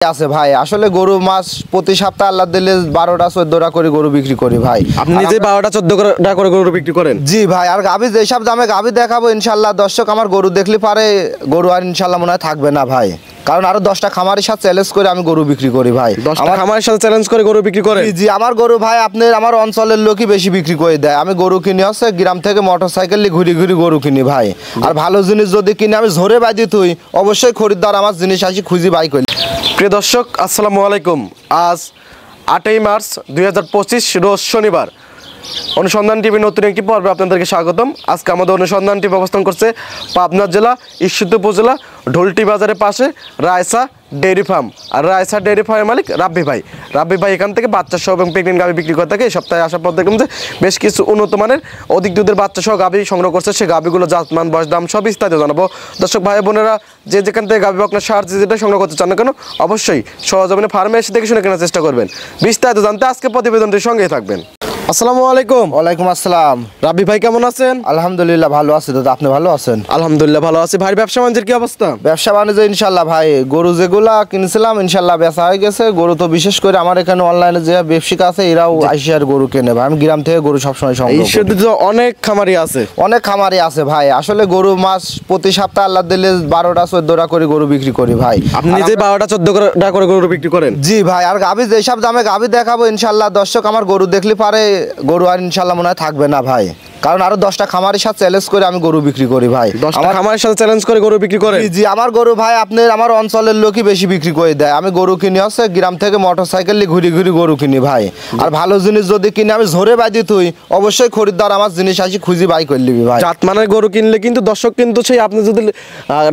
আছে ভাই আসলে গরু মাস প্রতি সপ্তাহে আল্লাহ দিলে 12টা 14টা করে গরু বিক্রি করি ভাই। আপনি নিজে 12টা 14টা করে গরু বিক্রি করেন? জি ভাই। আর গাভী যেসব দামে গাভী দেখাবো ইনশাআল্লাহ দর্শক আমার গরু দেখলে পারে গরু আর ইনশাআল্লাহ মনে হয় থাকবে না ভাই, কারণ আরো 10টা খামারের সাথে চ্যালেঞ্জ করে আমি গরু বিক্রি করি ভাই। 10টা খামারের সাথে চ্যালেঞ্জ করে গরু বিক্রি করেন? জি আমার গরু ভাই আপনার আমার অঞ্চলের লোকই বেশি বিক্রি করে দেয়। আমি গরু কিনি হচ্ছে গ্রাম থেকে মোটরসাইকেল নিয়ে ঘুরি ঘুরি গরু কিনি ভাই। আর ভালো জিনিস যদি কিনে আমি ঝরে বাজি তুই অবশ্যই খরিদ্দার আমার জিনিস আসি খুঁজি বাই করি। প্রিয় দর্শক আসসালামু আলাইকুম। আজ 8ই মার্চ 2025 রোজ শনিবার। অনুসন্ধান টিভি নতুন একটি পর্বে আপনাদেরকে স্বাগতম। আজকে আমাদের অনুসন্ধান টিভি অবস্থান করছে পাবনা জেলা ঈশ্বরদী উপজেলা ঢোলটি বাজারের পাশে রায়সা ডেয়ারি ফার্ম। আর রায়সা ডেয়ারি ফার্মের মালিক রাব্বি ভাই। রাব্বি ভাই এখান থেকে বাচ্চা সহ এবং প্রেগনেন্ট গাভী বিক্রি করে থাকে। এই সপ্তাহে আসার পর দেখলাম যে বেশ কিছু উন্নত মানের অধিক দুধের বাচ্চা সহ গাভী সংগ্রহ করছে। সেই গাভীগুলো জাতমান বয়স দাম সব বিস্তারিত জানাবো। দর্শক ভাই বোনেরা যে যেখান থেকে গাভী আপনার সার যেটা সংগ্রহ করতে চান না কেন অবশ্যই সহজমিনে ফার্মে এসে দেখে শুনে কেনার চেষ্টা করবেন। বিস্তারিত জানতে আজকে প্রতিবেদনটির সঙ্গেই থাকবেন। আসসালামু আলাইকুম। ওয়ালাইকুম আসসালাম। রাব্বি ভাই কেমন আছেন? আলহামদুলিল্লাহ ভালো আছি দাদা, আপনি ভালো আছেন? আলহামদুলিল্লাহ ভালো আছি। ভাই ব্যবসা বাণিজ্যের কি অবস্থা? ব্যবসা বাণিজ্য ইনশাল্লাহ ভাই গরু যেগুলা কিনছিলাম ইনশাল্লাহ বেচা হয়ে গেছে। গরু তো বিশেষ করে আমার এখানে অনলাইনে যে ব্যবসায়িক আছে এরাও আইসিআর গরু কেনে ভাই। আমি গ্রাম থেকে গরু সবসময় সংগ্রহ করি। ঈশ্বরদী তো অনেক খামারি আছে। অনেক খামারি আছে ভাই। আসলে গরু মাস প্রতি সপ্তাহে আল্লাহ দিলে 12টা 14টা করে গরু বিক্রি করি ভাই। আপনি নিজে 12টা 14টা করে গরু বিক্রি করেন? জি ভাই। আর গাভী যেসব দামে গাভী দেখাবো ইনশাল্লাহ দর্শক আমার গরু দেখলে পারে গরু আর ইনশাল্লাহ মনে হয় থাকবে না ভাই, কারণ আরো 10টা খামারের সাথে চ্যালেঞ্জ করে আমি গরু বিক্রি করি ভাই। 10টা খামারের সাথে চ্যালেঞ্জ করে গরু বিক্রি করেন? জি আমার গরু ভাই আপনার আমার অঞ্চলের লোকই বেশি বিক্রি করে দেয়। আমি গরু কিনি হচ্ছে গ্রাম থেকে মোটরসাইকেল নিয়ে ঘুরি ঘুরি গরু কিনি ভাই। আর ভালো জিনিস যদি কিনে আমি ঝরে বাজি তুই অবশ্যই খরিদ্দার আমার জিনিস আসি খুঁজি বাই করে নিবি ভাই। জাতমানের গরু কিনলে কিন্তু দর্শক কিন্তু সেই আপনি যদি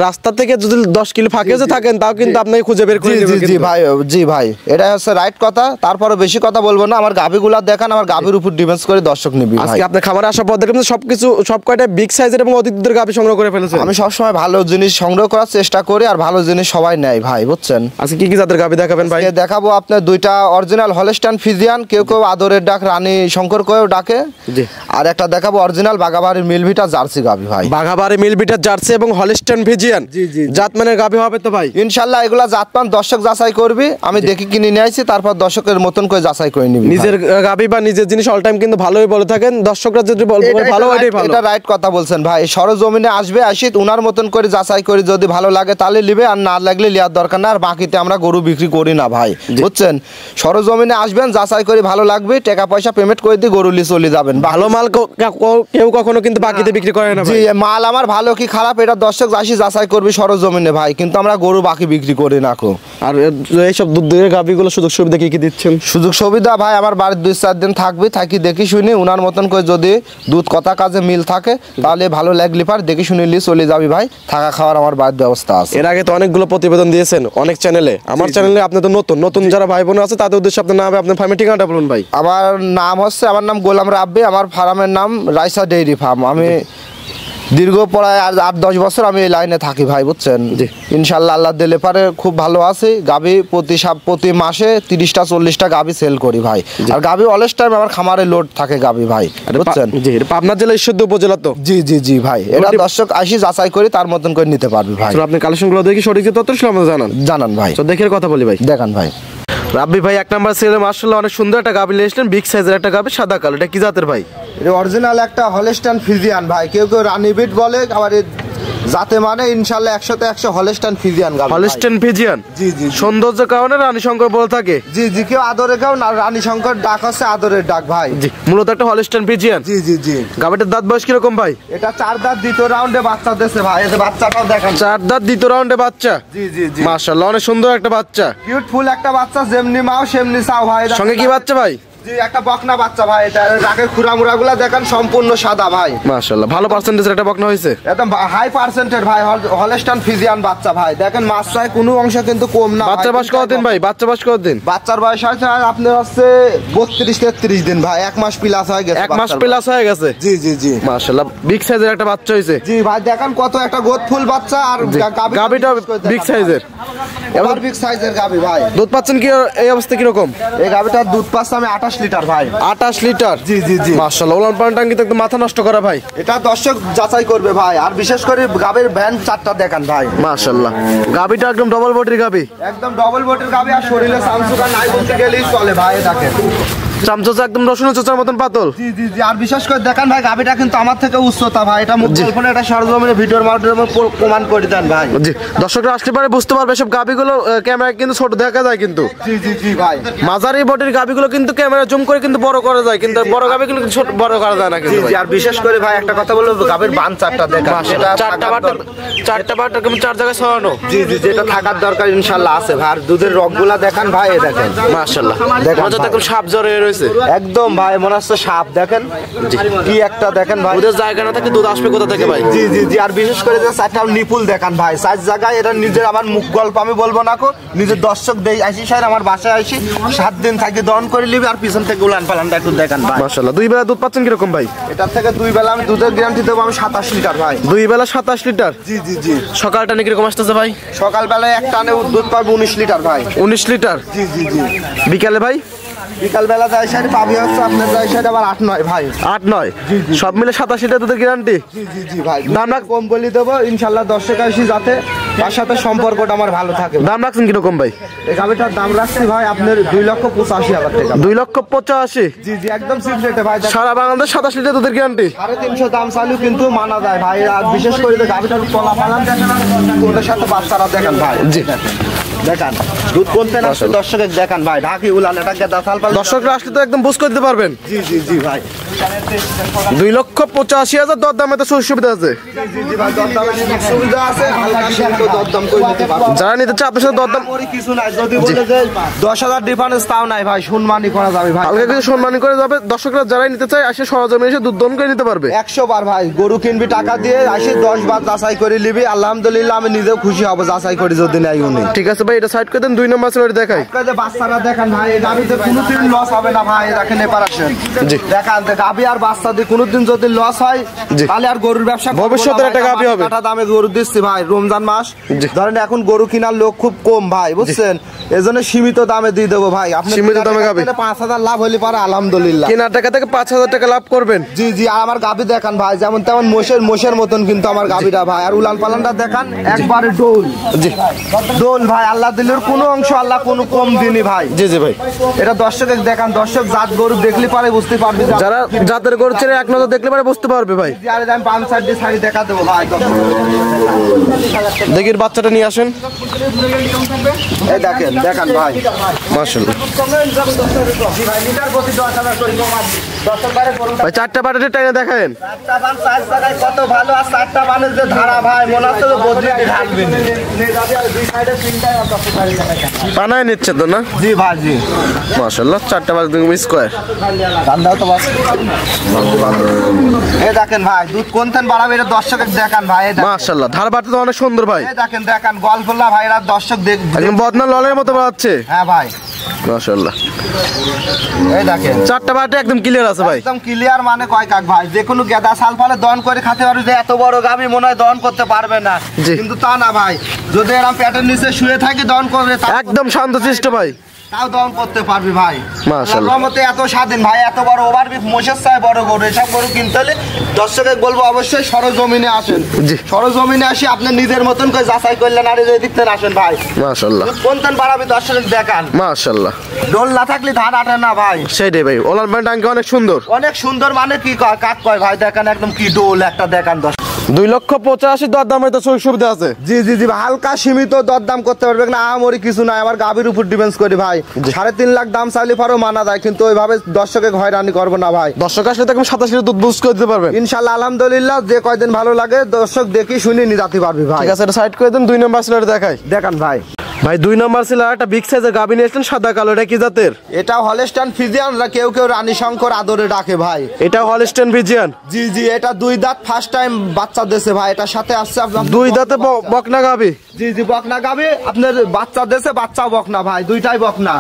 রাস্তা থেকে যদি 10 কিলো ফাঁকে যে থাকেন তাও কিন্তু আপনাকে খুঁজে বের করে নেবে। জি ভাই। জি ভাই এটা হচ্ছে রাইট কথা। তারপরে বেশি কথা বলবো না। আমার গাভীগুলা দেখান, আমার গাভীর উপর ডিপেন্ড করে দর্শক নিবি ভাই। আজকে আপনার খামারে আসার পর দেখলাম সবকিছু সব কয়টা বিগ সাইজের এবং অধিক দুধের গাভী সংগ্রহ করে ফেলেছেন। আমি সবসময় ভালো জিনিস সংগ্রহ করার চেষ্টা করি আর ভালো জিনিস সবাই নেয় ভাই, বুঝছেন? আজকে কি কি জাতের গাভী দেখাবেন ভাই? দেখাবো আপনার দুইটা অরিজিনাল হলস্টাইন ফ্রিজিয়ান, কেউ কেউ আদরের ডাক রানী শঙ্কর কেউ ডাকে। জি। আর একটা দেখাবো অরিজিনাল বাঘাবাড়ির মিলভিটা জার্সি গাভী ভাই। বাঘাবাড়ি মিলভিটা জার্সি এবং হলস্টাইন ফ্রিজিয়ান। জি জি। জাতমানের গাভী হবে তো ভাই? ইনশাআল্লাহ এগুলা জাতমান দর্শক যাচাই করবি। আমি দেখি কিনে নিয়ে আসি, তারপর দর্শকের মতন করে যাচাই করে নিবি। নিজের গাভী বা নিজের জিনিস অল টাইম কিন্তু ভালোই বলে থাকেন। দর্শকরা যদি বলবে ভালো এটাই ভালো। এটা রাইট কথা বলছেন ভাই। সরজমিনে আসবে, আসি উনার মতন করে যাচাই করে যদি ভালো লাগে তাহলে নিবে, আর না লাগলে লিয়ার দরকার না। আর বাকিতে আমরা গরু বিক্রি করি না ভাই, বুঝছেন? সরজমিনে আসবেন, যাচাই করে ভালো লাগবে, টাকা পয়সা পেমেন্ট করে দিয়ে গরু নিয়ে চলে যাবেন। ভালো মাল কেউ কখনো কিন্তু বাকিতে বিক্রি করে না। জি মাল আমার ভালো কি খারাপ এটা দর্শক আসি যাচাই করবি সরজমিনে ভাই, কিন্তু আমরা গরু বাকি বিক্রি করি না। আর এইসব দুধের গাভীগুলো সুযোগ সুবিধা কি কি দিচ্ছেন? সুযোগ সুবিধা ভাই আমার বাড়ির 2-4 দিন থাকবি, থাকি দেখি শুনি উনার মতন করে যদি দুধ কথা কাজে মিল থাকে তাহলে ভালো লাগলি পার দেখি শুনে নিয়ে চলে যাবি ভাই। থাকা খাওয়ার আমার বাড়ির ব্যবস্থা আছে। এর আগে তো অনেকগুলো প্রতিবেদন দিয়েছেন অনেক চ্যানেলে। আমার চ্যানেলে আপনি তো নতুন যারা ভাই বোন আছে তাদের উদ্দেশ্যে আপনার নাম আপনার ফার্মের ঠিকানাটা বলুন ভাই। আমার নাম গোলাম রাব্বি। আমার ফার্মের নাম রায়সা ডেয়ারি ফার্ম। আমি দীর্ঘ প্রায় 8-10 বছর আমি এই লাইনে থাকি ভাই, বুঝছেন? ইনশাল্লাহ আল্লাহ দিলে পারে খুব ভালো আছে। গাভী প্রতি মাসে 30টা 40টা গাভী সেল করি ভাই। আর গাভী অলস টাইম আমার খামারে লোড থাকে গাভী ভাই, বুঝছেন? জি পাবনা জেলা ঈশ্বরদী উপজেলা তো? জি জি জি ভাই। এটা দর্শক আসি যাচাই করে তার মতন করে নিতে পারবি ভাই। আপনি কালেকশনগুলো দেখি সঠিক তথ্য জানান ভাই। তো দেখে কথা বলি ভাই। দেখান ভাই। রাব্বি ভাই 1 নাম্বার সেলে মাশাআল্লাহ অনেক সুন্দর একটা গাভী নিয়ে আসলেন। বিগ সাইজের একটা গাভী, সাদা কালো। এটা কি জাতের ভাই? এটা অরিজিনাল একটা হলস্টাইন ফ্রিজিয়ান ভাই। কেউ কেউ রানী বিট বলে, আবার যাতে মানে ইনশাআল্লাহ 100-100 হলস্টাইন ফ্রিজিয়ান গাভী। Holstein Friesian? জি জি। সৌন্দর্যের কারণে রানী শঙ্কর বলে থাকে? জি জি। কেউ আদরে কেউ না, রানী শঙ্কর ডাক হচ্ছে আদরের ডাক ভাই। জি মূলত একটা হলস্টাইন ফ্রিজিয়ান। জি জি জি। গাভীটার দাঁত বয়স কিরকম ভাই? এটা 4 দাঁত দ্বিতীয় রাউন্ডে বাচ্চা দিয়েছে ভাই। এই বাচ্চাটাও দেখেন। 4 দাঁত দ্বিতীয় রাউন্ডে বাচ্চা? জি জি জি। মাশাআল্লাহ অনেক সুন্দর একটা বাচ্চা। কিউটফুল একটা বাচ্চা, যেমনি মাও সেমনি চাও ভাই। সঙ্গে কি বাচ্চা ভাই? জি একটা বকনা বাচ্চা ভাই। এটা রাকের খুরামুরাগুলা দেখেন সম্পূর্ণ সাদা ভাই। মাশাআল্লাহ ভালো পার্সেন্টেজের একটা বকনা হয়েছে। একদম হাই পার্সেন্টেজ ভাই। হলস্টাইন ফ্রিজিয়ান বাচ্চা ভাই। দেখেন মাছটায় কোনো অংশ কিন্তু কম না। বাচ্চার বয়স কতদিন ভাই? বাচ্চার বয়স হচ্ছে আপনার হচ্ছে 32-33 দিন ভাই। 1 মাস প্লাস হয়ে গেছে। 1 মাস প্লাস হয়ে গেছে? জি জি জি। মাশাআল্লাহ বিগ সাইজের একটা বাচ্চা হয়েছে। জি ভাই দেখেন কত একটা গোদফুল বাচ্চা। আর গাভীটা বিগ সাইজের? এবার বিগ সাইজের গাভী ভাই। দুধ পাচ্ছেন কি এই অবস্থা কিরকম? এই গাভীটার দুধ পাচ্ছে আমি 28 লিটার ভাই। 28 লিটার। জি জি জি মাশাআল্লাহ, ওলান পালান টাঙ্কি তো একদম মাথা নষ্ট করা ভাই। এটা দর্শক যাচাই করবে ভাই। আর বিশেষ করে গাবের ভ্যান 4টা দেখান ভাই। মাশাআল্লাহ, গাবিটা একদম ডবল বডির গাবি, একদম ডবল বডির গাবি। আর শরীরে সামসুকা নাই বলতে গেলেই চলে ভাই। দেখেন চামচা একদম রসুন চোচার মতন পাতল। জি জি জি আর বিশেষ করে দেখেন ভাই গাবিটা কিন্তু আমার থেকে উচ্চতা ভাই। এটা মুখ কল্পনা, এটা সরজমিনে ভিডিওর মাধ্যমে প্রমাণ করে দেন ভাই। জি, দর্শকরা আসলে পরে বুঝতে পারবে সব গাবিগুলো ক্যামেরায় কিন্তু ছোট দেখা যায়, কিন্তু জি জি জি ভাই মাঝারি বডির গাবিগুলো কিন্তু ক্যামেরা জুম করে কিন্তু বড় করা যায়, কিন্তু বড় গাবিগুলো কিন্তু ছোট বড় করা যায় না কিন্তু। জি আর বিশেষ করে ভাই একটা কথা বলবো, গাবির বান 4টা দেখেন। এটা চারটা বাট কেমন 4 জায়গায় ছড়ানো। জি জি যেটা থাকার দরকার ইনশাআল্লাহ আছে ভাই। আর দুধের রগগুলা দেখেন ভাই, এই দেখেন মাশাআল্লাহ, দেখেন মজা তো একদম সাপ জ্বরে রয়েছে একদম ভাই, মনে হচ্ছে সাপ। দেখেন কি একটা দেখেন ভাই, দুধের জায়গা না থাকে দুধ আসবে কোথা থেকে ভাই। জি জি জি আর বিশেষ করে যে 4টা নিপুল দেখেন ভাই, 4 জায়গায়। এটা নিজের আমার মুখ গল্প আমি বলবো না কো, নিজের দর্শক দেই আইসি স্যার আমার বাসায় আইসি 7 দিন থাকি দহন করে নিবি। আর পিছন থেকে উলান পালানটা একটু দেখেন ভাই। মাশাআল্লাহ, 2 বেলা দুধ পাচ্ছেন কিরকম ভাই? এটার থেকে 2 বেলা আমি দুধের গ্যারান্টি দেবো আমি 27 লিটার ভাই। 2 বেলা 27 লিটার। জি জি জি সকালটা নাকি কিরকম আসতেছে ভাই? সকালবেলায় এক টানে দুধ পাবো 19 লিটার ভাই। 19 লিটার। জি জি জি বিকালে ভাই? বিকালবেলা যাই সাইড পাবি হচ্ছে আপনার যাই সাইড আবার 8-9 ভাই। 8-9 সব মিলে 27 লিটার দুধের গ্যারান্টি। জি জি জি ভাই দাম রাখ কম বলি দেবো ইনশাআল্লাহ। দর্শক আসি যাতে তার সাথে সম্পর্কটা আমার ভালো থাকে। দাম রাখছেন কিরকম ভাই? এই গাবিটার দাম রাখছি ভাই আপনার 2,85,000 টাকা। 2,85,000। জি জি একদম সিক্রেটে ভাই। সারা বাংলাদেশ 27 লিটার দুধের গ্যারান্টি। 350 দাম চালু কিন্তু মানা যায় ভাই। আর বিশেষ করে যে গাবিটার তলা পালান দেখেন, ওদের সাথে বাচ্চারা দেখেন ভাই। জি দেখেন দুধ কোনতে না দর্শকের দেখেন ভাই। ঢাকি উলান এটা গেদা সালপাল দর্শকরা আসলে তো একদম বুঝ করতে পারবেন। জি জি জি ভাই 2,85,000 দরদামে তো সুবিধা আছে। জি জি ভাই দরদামে সুবিধা আছে, হালকা সীমিত দরদাম করে নিতে পারবেন। যারা নিতে চায় আপনার সাথে দরদাম ওরই কিছু নাই। যদি বলে যে 10,000 ডিফারেন্স তাও নাই ভাই, সম্মানই করা যাবে ভাই। হালকা কিছু সম্মানী করে যাবে। দর্শকরা যারাই নিতে চায় আসে সরজমিনে এসে দুধ দহন করে নিতে পারবে। 100 বার ভাই গরু কিনবি টাকা দিয়ে, আসি 10 বার যাচাই করে নিবি। আলহামদুলিল্লাহ আমি নিজেও খুশি হব যাচাই করে যদি নাই উনি। ঠিক আছে ভাই, এটা সাইড করে দেন। 2 নম্বর সিলার দেখাই। আপনাদের বাচ্চারা দেখেন ভাই, এই গাবিতে কোনোদিন লস হবে না ভাই। দেখেন এবার আসেন জি দেখান গাবি আর বাচ্চা দিয়ে কোনোদিন যদি লস হয় তাহলে আর গরুর ব্যবসা ভবিষ্যতের একটা গাবি হবে। টাকা দামে গরু দিচ্ছি ভাই। রমজান মাস ধরেন এখন গরু কেনার লোক খুব কম ভাই, বুঝছেন? এজন্য সীমিত দামে দিয়ে দেবো ভাই। আপনি সীমিত দামে গাবি 5,000 লাভ হলে পারে আলহামদুলিল্লাহ। কেনার টাকা থেকে 5,000 টাকা লাভ করবেন। জি জি আর আমার গাবি দেখান ভাই, যেমন তেমন মোষের মতন কিন্তু আমার গাবিটা ভাই। আর উলান পালানটা দেখান একবারে ডোল। জি ডোল ভাই, আল্লাহ দিলের কোনো অংশ আল্লাহ কোনো কম দিনই ভাই। জি জি ভাই এটা দর্শকের দেখান। দর্শক জাত গরু দেখলে পারে বুঝতে পারবে। যারা জাতের গরু ছেড়ে এক নজর দেখলে পারে বুঝতে পারবে ভাই। আরে আমি 5 সাইড দিয়ে শাড়ি দেখা দেবো ভাই। দেখি বাচ্চাটা নিয়ে আসেন। এই দেখেন দেখান ভাই মাশাআল্লাহ ভাই 4টা বাটাতে টাইনা দেখেন। 4টা বান 4 জায়গায় কত ভালো। আর 4টা বানের যে ধারা ভাই মনে হচ্ছে তো বদলে ঢালবে না। দুই সাইডে 3টাই বানায় নিচ্ছে তো না? জি ভাই জি মাশাআল্লাহ 4টা বাট স্কয়ার। দাও তো বাস। এই দেখেন ভাই দুধ কোনখান বাড়াবে এটা দর্শকের দেখান ভাই। মাশাআল্লাহ ধার বাটা তো অনেক সুন্দর ভাই। এই দেখেন দেখান গল্পলা ভাইরা দর্শক দেখ একদম বদনা ললের মতো বাড়াচ্ছে। হ্যাঁ ভাই মাশাআল্লাহ এই দেখেন 4টা বাটে একদম ক্লিয়ার আছে ভাই। একদম ক্লিয়ার মানে কয় কাক ভাই। যে কোনো গেদা সালফালে দহন করে খেতে পারবে। যে এত বড় গাবি মনে হয় দহন করতে পারবে না, কিন্তু তা না ভাই। যদি এরকম পেটের নিচে শুয়ে থাকে দহন করবে একদম শান্তশিষ্ট ভাই, তাও দহন করতে পারবি ভাই। মাশাআল্লাহ রহমতে এত স্বাধীন ভাই। এত বড় ওভার বিফ মোষের চাই বড় গরু। এসব গরু কিনতে হলে দর্শকে বলবো অবশ্যই সরজমিনে আসেন। সরজমিনে আসি আপনি নিজের মতন করে যাচাই করলেন। আর এই দিকতে আসেন ভাই। মাশাআল্লাহ কোনখান বাড়াবি দর্শক দেখান। মাশাআল্লাহ ডোল না থাকলে ধান আটে না ভাই। সেইটাই ভাই। ওলান ব্যান্ড আঙ্কে অনেক সুন্দর। অনেক সুন্দর মানে কি কাক কয় ভাই। দেখান একদম কি ডোল একটা দেখান। 2,85,000 দরদামে তো সুবিধা আছে। জি জি জি হালকা সীমিত দরদাম করতে পারবে না। আমরি কিছু নাই। আমার গাবির উপর ডিপেন্ড করি ভাই। 3.5 লাখ দাম চাইলে পারো মানা যায়, কিন্তু ওইভাবে দর্শকে হয়রানি করবো না ভাই। দর্শক আসলে তো 27 লিটার দুধ বুস্ট করে দিতে পারবেন ইনশাআল্লাহ। আলহামদুলিল্লাহ যে কয়দিন ভালো লাগে দর্শক দেখি শুনি নিয়ে যেতে পারবি ভাই। ঠিক আছে এটা সাইড করে দেন। 2 নম্বর সিলার দেখাই। দেখান ভাই ভাই 2 নম্বর সিলার একটা বিগ সাইজের গাবি নিয়েছেন সাদা কালো। এটা কি জাতের? এটা হলস্টাইন ফ্রিজিয়ান। কেউ কেউ রানী শঙ্কর আদরে ডাকে ভাই। এটা হলস্টাইন ফ্রিজিয়ান। জি জি এটা 2 দাঁত ফার্স্ট টাইম বাচ্চা দেশে ভাই। এটার সাথে আসছে আপনার 2 দাঁতে বকনা গাবি। জি জি বকনা গাবি আপনার বাচ্চা দেশে। বাচ্চা বকনা ভাই, দুইটাই বকনা।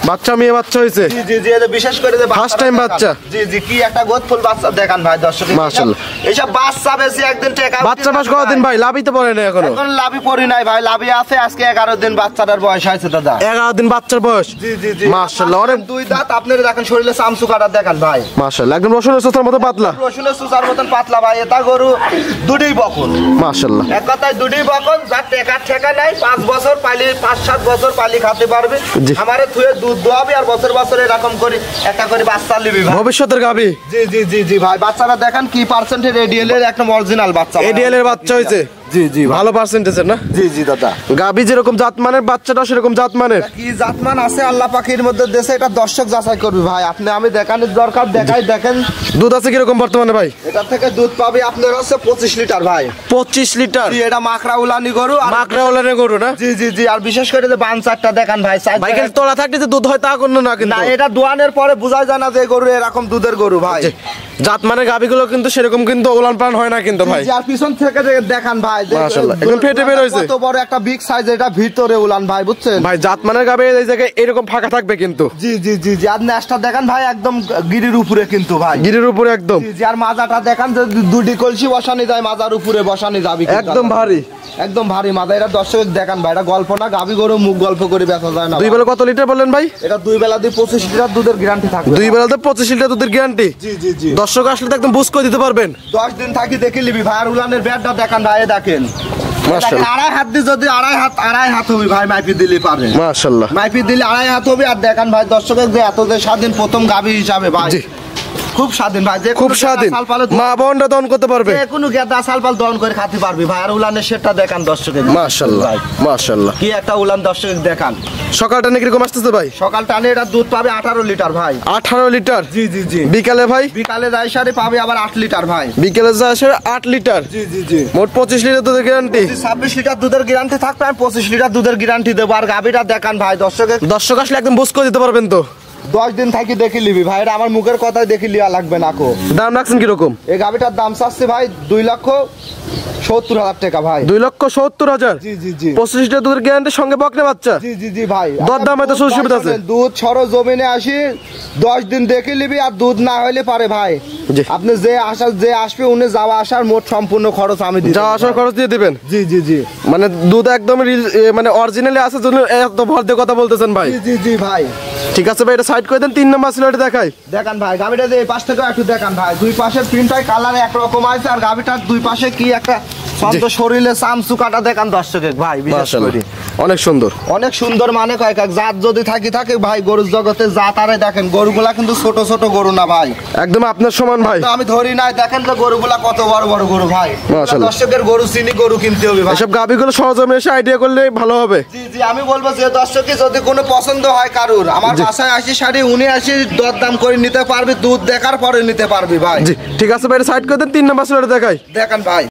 বাচ্চা মেয়ে বাচ্চা হয়েছে? জি জি জি, এটা বিশেষ করে যে First time বাচ্চা? জি জি, কি একটা গোদফুল বাচ্চা দেখান ভাই দর্শক। মাশাআল্লাহ। এইসব বাচ্চা বেশি একদিন টেকা বাচ্চা পাস কতদিন ভাই? লাভই তো পড়ে না এখনো। এখন লাভই পড়ি নাই ভাই, লাভই আছে। আজকে 11 দিন বাচ্চাটার বয়স হয়েছে দাদা। 11 দিন বাচ্চার বয়স? জি জি জি, মাশাআল্লাহ। অনেক দুই দাঁত, আপনারা দেখেন শরীরে চামচুকাটা দেখান ভাই। মাশাআল্লাহ, একদম রসুনের সুতার মতো পাতলা। রসুনের সুতার মতন পাতলা ভাই। এটা গরু দুটোই বকন। মাশাআল্লাহ, এক কথায় দুটোই বকন। যার টেকার ঠেকা নাই, 5 বছর পালি, 5-7 বছর পালি খাতে পারবে। জি। আমারে থুয়ে দুধ দোয়াবি আর বছর বছর এরকম করে একটা করে বাচ্চা নিবি ভাই। ভবিষ্যতের গাবি। জি জি জি জি ভাই, বাচ্চারা দেখেন কি পার্সেন্টের এডিএল এর একদম অরিজিনাল বাচ্চা। এডিএল এর বাচ্চা হয়েছে? জি জি ভাই। ভালো পার্সেন্টেজের না? জি জি দাদা। গাবি যেরকম জাতমানের, বাচ্চাটাও সেরকম জাতমানের। কি জাতমান আছে আল্লাহ পাকের মধ্যে দেশে, এটা দর্শক যাচাই করবে ভাই। আপনি আমি দেখানোর দরকার, দেখাই দেখেন। দুধ আছে কিরকম বর্তমানে ভাই? এটা থেকে দুধ পাবে আপনার হচ্ছে 25 লিটার ভাই। 25 লিটার? জি, এটা মাকড়া উলানি গরু। আর মাকড়া ওলানের গরু না? জি জি জি, আর বিশেষ করে যে বান চারটা দেখান ভাই। ভাই খালি তোলা থাকলে যে দুধ হয় তা কোনো না কিন্তু। না, এটা দোয়ানের পরে বোঝা যায় না যে এই গরু এরকম দুধের গরু ভাই। জাতমানের গাবিগুলো কিন্তু সেরকম কিন্তু ওলান পান হয় না কিন্তু ভাই। জি, আর পিছন থেকে দেখান ভাই। মাশাআল্লাহ, একদম ফেটে বের হইছে। কত বড় একটা বিগ সাইজ, এটা ভিতরে উলান ভাই, বুঝছেন ভাই জাতমানের গাবি এই জায়গায় এরকম ফাঁকা থাকবে কিন্তু। জি জি জি জি, আর নেশটা দেখান ভাই, একদম গিরির উপরে কিন্তু ভাই। গিরির উপরে একদম। জি জি, আর মাজাটা দেখান যে দুটি কলসি বসানি যায়, মাজার উপরে বসানি যাবে কিন্তু। একদম ভারী। একদম ভারী মাজা। এটা দর্শক দেখান ভাই, এটা গল্প না, গাবি গরু মুখ গল্প করে বেচা যায় না। দুই বেলা কত লিটার বললেন ভাই? এটা দুই বেলা দিয়ে 25 লিটার দুধের গ্যারান্টি থাকবে। দুই বেলাতে 25 লিটার দুধের গ্যারান্টি? জি জি জি। দর্শক আসলে তো একদম বুঝ করে দিতে পারবেন। 10 দিন থাকি দেখে নিবি ভাই। আর উলানের ব্যাটটা দেখান ভাই, দেখেন। মাশাআল্লাহ। আড়াই হাত দিয়ে যদি আড়াই হাত হবে ভাই, মাইপি দিলে পারে। মাশাআল্লাহ, মাইপি দিলে আড়াই হাত হবে। আর দেখান ভাই দর্শকের যে এত যে স্বাধীন প্রথম গাভী হিসাবে ভাই। জি। খুব স্বাধীন ভাই, যে খুব স্বাধীন। মা বোনরা দন করতে পারবে, যে কোনো গেদা সালপাল দহন করে খাতে পারবি ভাই। আর উলানের সেটটা দেখান দর্শকের। মাশাআল্লাহ মাশাআল্লাহ। কি একটা উলান দর্শকের দেখান। সকালটা নাকি কিরকম আসতেছে ভাই? সকাল টানে এটা দুধ পাবে 18 লিটার ভাই। 18 লিটার? জি জি জি। বিকালে ভাই? বিকালে যায় সারে পাবে আবার 8 লিটার ভাই। বিকালে যায় আসে 8 লিটার? জি জি জি। মোট 25 লিটার দুধের গ্যারান্টি? 26 লিটার দুধের গ্যারান্টি থাকবে। আর 25 লিটার দুধের গ্যারান্টি দেবো। আর গাভীটা দেখান ভাই দর্শকের। দর্শক আসলে একদম বুঝ করে দিতে পারবেন তো? 10 দিন থাকি দেখে নিবি ভাই। এটা আমার মুখের কথাই দেখে লিয়া লাগবে না কো। দাম রাখছেন কিরকম? এই গাভীটার দাম চাচ্ছে ভাই 2,70,000 টাকা ভাই। 2,70,000? জি জি জি। 25 লিটার দুধের গ্যারান্টির সঙ্গে বকনা বাচ্চা? জি জি জি ভাই। দরদাম হয়তো সুযোগ সুবিধা আছে? দুধ সরো জমিনে আসি 10 দিন দেখে নিবি। আর দুধ না হইলে পারে ভাই। জি। আপনি যে আসবে উনি যাওয়া আসার মোট সম্পূর্ণ খরচ আমি দিই। যাওয়া আসার খরচ দিয়ে দিবেন? জি জি জি। মানে দুধ একদম মানে অরিজিনালি আছে জন্য এত ভর দিয়ে কথা বলতেছেন ভাই? জি জি জি ভাই। ঠিক আছে ভাই, এটা সাইড করে দেন। 3 নম্বর সিলেটে দেখাই। দেখান ভাই গাভীটা যে এই পাশ থেকে একটু দেখান ভাই। দুই পাশের প্রিন্টটাই কালার একরকম আছে। আর গাভীটার দুই পাশে কি একটা শান্ত শরীরে চামচুকাটা দেখান দর্শকের ভাই। বিশেষ করে অনেক সুন্দর। অনেক সুন্দর। মানে কয়েক জাত যদি থাকে ভাই গরুর জগতে জাত। আরে দেখেন গরুগুলা কিন্তু ছোট ছোট গরু না ভাই, একদম আপনার সমান ভাই। আমি ধরি নাই। দেখেন তো গরুগুলা কত বড় বড় গরু ভাই। মাশাআল্লাহ। দর্শকের গরু চিনি গরু কিনতে হবে ভাই। এসব গাবিগুলো সহজমে এসে আইডিয়া করলে ভালো হবে। জি জি, আমি বলবো যে দর্শকে যদি কোনো পছন্দ হয় কারুর, আমার বাসায় আসি শাড়ি উনি আসি দরদাম করে নিতে পারবি। দুধ দেখার পরে নিতে পারবি ভাই। জি ঠিক আছে ভাই, সাইড করে দেন। 3 নম্বর সিলেটে দেখাই। দেখেন ভাই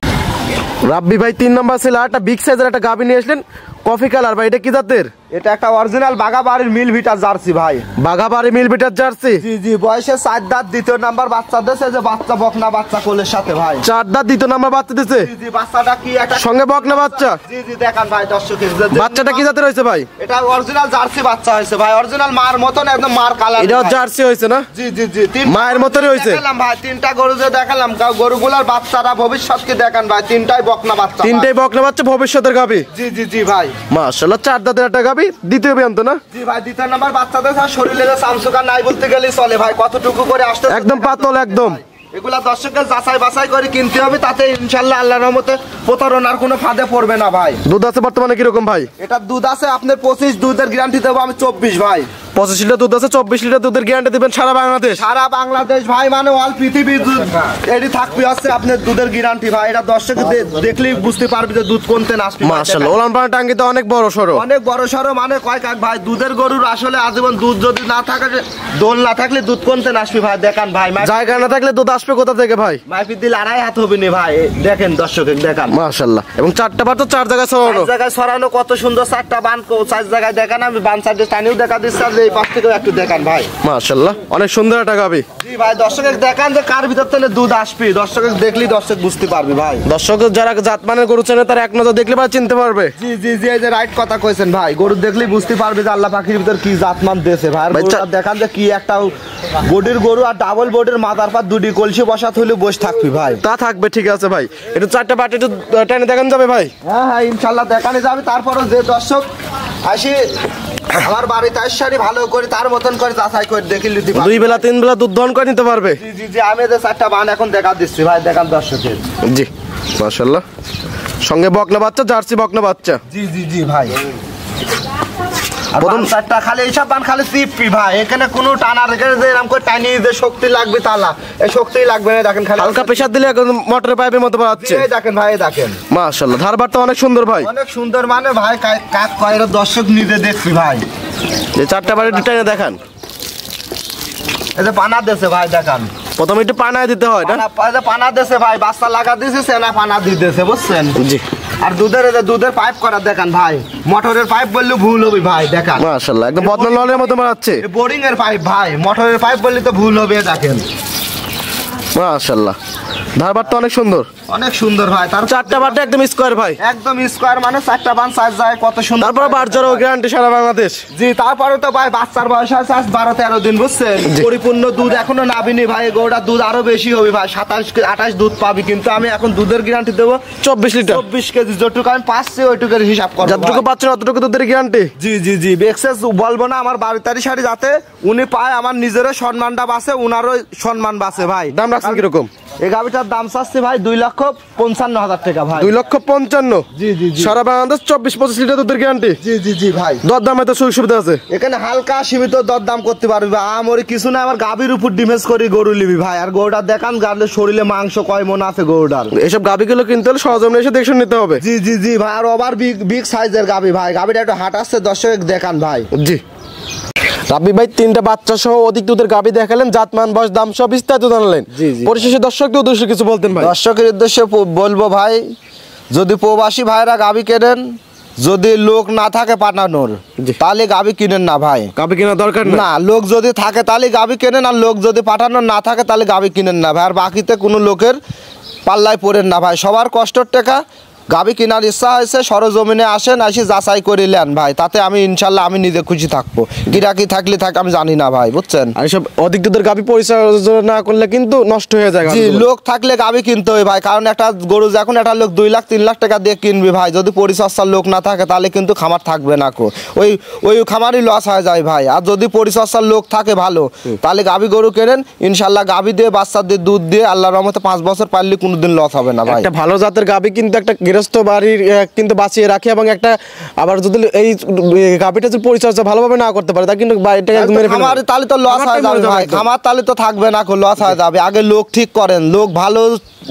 রাব্বি ভাই 3 নম্বর সিলেট একটা বিগ সাইজের একটা গাবি নিয়ে আসলেন, কফি কালার ভাই। এটা কি জাতের? এটা একটা অরিজিনাল বাগাবাড়ির মিল ভিটার জার্সি ভাই। বাঘাবাড়ি মিল বিটার জার্সি? জি জি, বয়সে 4 দাঁত, দ্বিতীয় নাম্বার বাচ্চা দেশে যে বাচ্চা বকনা বাচ্চা কোলের সাথে ভাই। 4 দাঁত, দ্বিতীয় নাম্বার বাচ্চা দিছে? জি জি, বাচ্চাটা কি একটা সঙ্গে বকনা বাচ্চা? জি জি, দেখান ভাই দর্শকের। বাচ্চাটা কি জাতের হয়েছে ভাই? এটা অরিজিনাল জার্সি বাচ্চা হয়েছে ভাই। অরিজিনাল মার মতন একদম মার কালার। এটাও জার্সি হয়েছে না? জি জি জি, মায়ের মতনই হয়েছে। দেখালাম ভাই 3টা গরু যে দেখালাম, গরুগুলার বাচ্চারা ভবিষ্যৎকে দেখান ভাই। 3টাই বকনা বাচ্চা। 3টাই বকনা বাচ্চা ভবিষ্যতের গাবি? জি জি জি ভাই। মাশাআল্লাহ, 4 দাঁতের একটা গাবি, দ্বিতীয় বিয়ান্ত না? জি ভাই, দ্বিতীয় নাম্বার বাচ্চাদের শরীরে সামসুকার নাই বলতে গেলেই চলে ভাই। কতটুকু করে আসতে একদম পাতল একদম। এগুলা দর্শকের যাচাই বাছাই করে কিনতে হবে। তাতে ইনশাআল্লাহ আল্লাহর রহমতে প্রতারণার কোনো ফাঁদে পড়বে না ভাই। দুধ আছে বর্তমানে কিরকম ভাই? এটা দুধ আছে আপনার 25, দুধের গ্যারান্টি দেবো আমি 24 ভাই। 25 লিটার দুধ আছে, 24 লিটার দুধের গ্যারান্টি দিবেন সারা বাংলাদেশ? সারা বাংলাদেশ ভাই, মানে অল পৃথিবীর দুধ এটি থাকবে হচ্ছে আপনার দুধের গ্যারান্টি ভাই। এটা দর্শক দেখলেই বুঝতে পারবে যে দুধ কোনতে আসবে। মাশাআল্লাহ, ওলান পাড়া টাঙ্গি তো অনেক বড় সরো। অনেক বড় সরো। মানে কয় কাক ভাই, দুধের গরুর আসলে আজীবন দুধ যদি না থাকে, দোল না থাকলে দুধ কোনতে আসবে ভাই। দেখান ভাই, জায়গা না থাকলে দুধ আসবে কোথা থেকে ভাই? মাইপি দিলে আড়াই হাত হবে না ভাই। দেখেন দর্শকের দেখান। মাশাআল্লাহ, এবং 4টা বার তো 4 জায়গায় ছড়ানো। 4 জায়গায় ছড়ানো, কত সুন্দর 4টা বান 4 জায়গায় দেখান। আমি বান সাইডে টানিও দেখা দিচ্ছি। আর এই পাশ থেকেও একটু দেখান ভাই। মাশাআল্লাহ অনেক সুন্দর একটা গাবি। জি ভাই, দর্শকের দেখান যে কার ভিতর থেকে দুধ আসবে, দর্শকের দেখলেই দর্শক বুঝতে পারবে ভাই। দর্শক যারা জাতমানের গরু চেনে তারা এক নজর দেখলে ভাই চিনতে পারবে। জি জি জি, এই যে রাইট কথা কইছেন ভাই, গরু দেখলেই বুঝতে পারবে যে আল্লাহ পাখির ভিতর কি জাতমান দেশে ভাই। আর গরুটা দেখান যে কি একটা বডির গরু, আর ডাবল বডির মাথার পর দুটি কলসি বসা থইলে বসে থাকবি ভাই। তা থাকবে, ঠিক আছে ভাই। একটু চারটা বাটি একটু টেনে দেখান যাবে ভাই? হ্যাঁ হ্যাঁ, ইনশাল্লাহ দেখানো যাবে। তারপরও যে দর্শক আসি আমার বাড়িতে আসারি ভালো করে তার মতন করে যাচাই করে দেখে নিতে পারবে। 2 বেলা 3 বেলা দুধ দহন করে নিতে পারবে। জি জি জি, আমি যে 4টা বান এখন দেখা দিচ্ছি ভাই, দেখান দর্শকের। জি মাশাআল্লাহ, সঙ্গে বকনা বাচ্চা, জার্সি বকনা বাচ্চা। জি জি জি ভাই, প্রথম 4টা খালি এইসব বান খালি চিপি ভাই, এখানে কোনো টানা রেখে যে এরকম করে টানি যে শক্তি লাগবে তালা, এই শক্তি লাগবে না। দেখেন খালি হালকা প্রেসার দিলে একদম মোটরের পাইপের মতো বাজছে। এই দেখেন ভাই, দেখেন মাশাআল্লাহ, ধারবারটা অনেক সুন্দর ভাই, অনেক সুন্দর। মানে ভাই কাক কয়ের দর্শক নিজে দেখবি ভাই। যে চারটা বাটি টেনে দেখান। এই যে পানা দেশে ভাই, দেখান প্রথমে একটু পানায় দিতে হয় না? পানা দেশে ভাই, বাচ্চা লাগা দিয়েছে, সেনা পানা দিয়ে দিয়েছে, বুঝছেন? জি। আর দুধের পাইপ করা দেখান ভাই, মোটরের পাইপ বললে ভুল হবে ভাই। দেখান মাশাআল্লাহ, একদম বদনা নলের মতো মারাচ্ছে। বোরিং এর পাইপ ভাই, মোটরের পাইপ বললে তো ভুল হবে। দেখেন মাশাআল্লাহ, ধারবারটা অনেক সুন্দর, অনেক সুন্দর ভাই। তার চারটা বাটি একদম স্কয়ার ভাই, একদম স্কয়ার, মানে 4টা বান সাইজ যায়, কত সুন্দর। তারপরে বারজারও গ্যারান্টি সারা বাংলাদেশ। জি, তারপরে তো ভাই বাচ্চার বয়স আছে 12-13 দিন, বুঝছেন? পরিপূর্ণ দুধ এখনো নাবিনি ভাই, গরুটার দুধ আরো বেশি হবে ভাই, 27-28 দুধ পাবি। কিন্তু আমি এখন দুধের গ্যারান্টি দেবো 24 লিটার, 24 কেজি। যতটুকু আমি পাচ্ছি ওইটুকুর হিসাব করব, যতটুকু পাচ্ছেন অতটুকু দুধের গ্যারান্টি। জি জি জি, এক্সেস বলবো না। আমার বাড়ির সারি যাতে উনি পায়, আমার নিজেরও সম্মানটা বাঁচে, উনারও সম্মান বাঁচে ভাই। দাম রাখছেন কিরকম? এই গাভিটার দাম চাচ্ছি ভাই 2,55,000 টাকা ভাই। 2,55,000? জি জি জি, সারা বাংলাদেশ 24-25 লিটার দুধের গ্যারান্টি। জি জি জি ভাই। দরদামে তো সুযোগ সুবিধা আছে এখানে, হালকা সীমিত দরদাম করতে পারবি ভাই। আমার কিছু না, আমার গাভীর উপর ডিফেন্স করি গরু লিবি ভাই। আর গরুটার দেখান, গালের শরীরে মাংস কয় মন আছে গরুটার। এসব গাভিগুলো কিনতে হলে সরজমিনে এসে দেখে নিতে হবে। জি জি জি ভাই, আর ওভার বিগ সাইজের গাভী ভাই। গাভীটা একটু হাট আসছে, দর্শক দেখান ভাই। জি রাব্বি ভাই, 3টা বাচ্চা সহ অধিক দুধের গাভী দেখালেন, জাতমান, বয়স, দাম সব বিস্তারিত জানালেন। পরিশেষে দর্শকদের উদ্দেশ্যে কিছু বলতেন ভাই? দর্শকের উদ্দেশ্যে বলবো ভাই, যদি প্রবাসী ভাইরা গাভী কেনেন, যদি লোক না থাকে পাঠানোর, তাহলে গাভী কিনেন না ভাই। গাভী কেনা দরকার না, লোক যদি থাকে তাহলে গাভী কেনেন, আর লোক যদি পাঠানোর না থাকে তাহলে গাভী কিনেন না ভাই। আর বাকিতে কোনো লোকের পাল্লায় পড়েন না ভাই। সবার কষ্টের টাকা, গাভী কেনার ইচ্ছা হয়েছে সরজমিনে আসেন, আসি যাচাই করে নেন ভাই। তাতে আমি ইনশাল্লাহ আমি নিজে খুশি থাকবো। গিরাকি থাকলে থাকে আমি জানি না ভাই, বুঝছেন? আর এসব অধিক দুধের গাভী পরিচর্যা না করলে কিন্তু নষ্ট হয়ে যায়। জি, লোক থাকলে গাভী কিনতে হয় ভাই। কারণ একটা গরু যখন একটা লোক 2-3 লাখ টাকা দিয়ে কিনবি ভাই, যদি পরিচর্যার লোক না থাকে তাহলে কিন্তু খামার থাকবে না কো, ওই খামারই লস হয়ে যায় ভাই। আর যদি পরিচর্যার লোক থাকে ভালো, তাহলে গাভী গরু কেনেন, ইনশাল্লাহ গাভী দিয়ে, বাচ্চা দিয়ে, দুধ দিয়ে আল্লাহর রহমতে 5 বছর পারলে কোনোদিন লস হবে না ভাই। একটা ভালো জাতের গাভী কিন্তু একটা গৃহস্থ বাড়ির কিন্তু বাঁচিয়ে রাখে, এবং একটা আবার যদি এই গাভীটা যদি পরিচর্যা ভালোভাবে না করতে পারে তা কিন্তু খামার তাহলে তো লস হয়ে যাবে ভাই। খামার তাহলে তো থাকবে না, লস হয়ে যাবে। আগে লোক ঠিক করেন, লোক ভালো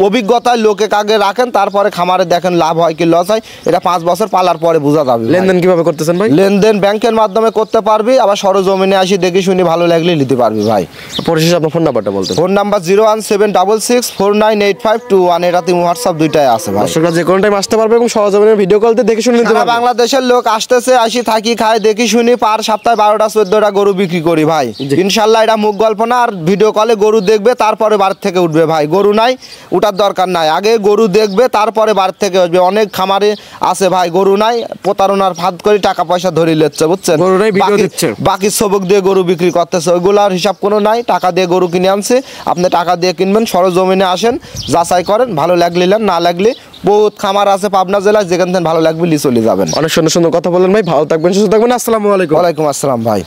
অভিজ্ঞতায় লোকে আগে রাখেন, তারপরে খামারে দেখেন লাভ হয় কি লস হয়, এটা 5 বছর পালার পরে বোঝা যাবে। লেনদেন কিভাবে করতেছেন ভাই? লেনদেন ব্যাংকের মাধ্যমে করতে পারবি, আবার সরজমিনে আসি দেখে শুনি ভালো লাগলে নিতে পারবি ভাই। পরিশেষে আপনার ফোন নাম্বারটা বলতে। ফোন নাম্বার 01766498521, এটাতে হোয়াটসঅ্যাপ দুইটাই আছে ভাই। দর্শকরা যে কোনো টাইম আসতে পারবে এবং সরজমিনে ভিডিও কলতে দেখে শুনে নিতে পারবে। বাংলাদেশের লোক আসতেছে, আসি থাকি খাই দেখি শুনি, পার সপ্তাহে 12টা-14টা গরু বিক্রি করি ভাই। ইনশাল্লাহ এটা মুখ গল্প না। আর ভিডিও কলে গরু দেখবে, তারপরে বাড়ি থেকে উঠবে ভাই। গরু নাই উঠার দরকার নাই, আগে গরু দেখবে তারপরে বাড়ি থেকে উঠবে। অনেক খামারে আছে ভাই, গরু নাই, প্রতারণার ফাঁদ করে টাকা পয়সা ধরে নিচ্ছে, বুঝছেন? গরু নাই, ভিডিও দিচ্ছে, বাকি সবক দিয়ে গরু বিক্রি করতেছে, ওইগুলার হিসাব কোনো নাই। টাকা দিয়ে গরু কিনে আনছে, আপনি টাকা দিয়ে কিনবেন, সরজমিনে আসেন, যাচাই করেন, ভালো লাগলে না লাগলে বহুত খামার আছে পাবনা জেলায়, যেখান থেকে ভালো লাগবে চলে যাবেন। অনেক সুন্দর সুন্দর কথা বলেন ভাই, ভালো থাকবেন, সুস্থ থাকবেন। আসসালামু আলাইকুম। ওয়ালাইকুম আসসালাম ভাই।